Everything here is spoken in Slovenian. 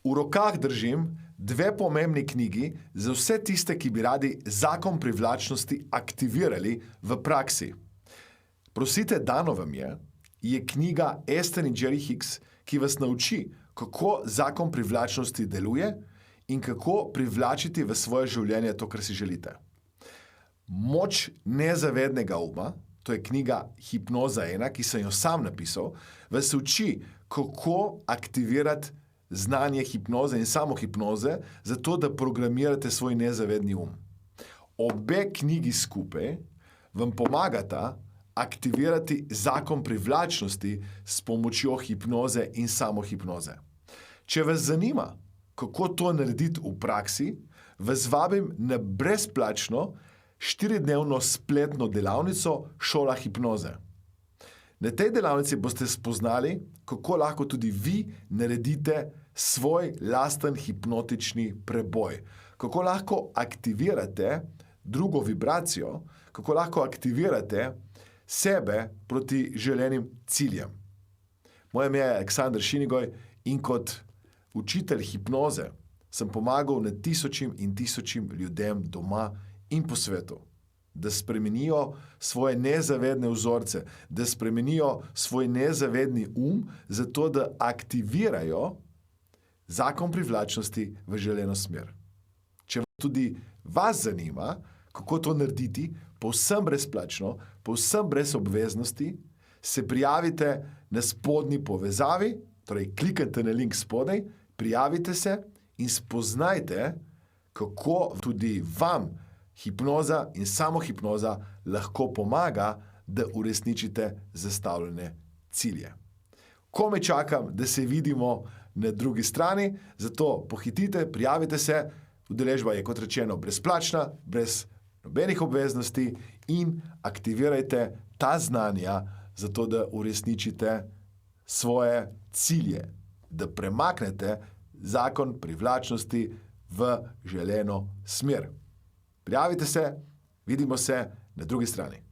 V rokah držim dve pomembni knjigi za vse tiste, ki bi radi zakon privlačnosti aktivirali v praksi. Prosite, dano vam je knjiga Esther in Jerry Hicks, ki vas nauči, kako zakon privlačnosti deluje in kako privlačiti v svoje življenje to, kar si želite. Moč nezavednega uma, to je knjiga Hipnoza 1, ki sem jo sam napisal, vas uči, kako aktivirati znanje hipnoze in samohipnoze, zato da programirate svoj nezavedni um. Obe knjigi skupaj vam pomagata aktivirati zakon privlačnosti s pomočjo hipnoze in samohipnoze. Če vas zanima, kako to narediti v praksi, vas vabim na brezplačno 4-dnevno spletno delavnico Šola hipnoze. Na tej delavnici boste spoznali, kako lahko tudi vi naredite svoj lasten hipnotični preboj. Kako lahko aktivirate drugo vibracijo, kako lahko aktivirate sebe proti želenim ciljem. Moje ime je Aleksandar Šinigoj in kot učitelj hipnoze sem pomagal na tisočim in tisočim ljudem doma in po svetu, da spremenijo svoje nezavedne vzorce, da spremenijo svoj nezavedni zato da aktivirajo zakon privlačnosti v želeno smer. Če tudi vas zanima, kako to narediti, povsem brezplačno, povsem brez obveznosti, se prijavite na spodnji povezavi, torej klikajte na link spodaj, prijavite se in spoznajte, kako tudi vam hipnoza in samohipnoza lahko pomaga, da uresničite zastavljene cilje. Komaj čakam, da se vidimo na drugi strani, zato pohitite, prijavite se, udeležba je, kot rečeno, brezplačna, brez nobenih obveznosti in aktivirajte ta znanja, zato da uresničite svoje cilje, da premaknete zakon privlačnosti v želeno smer. Prijavite se, vidimo se na drugi strani.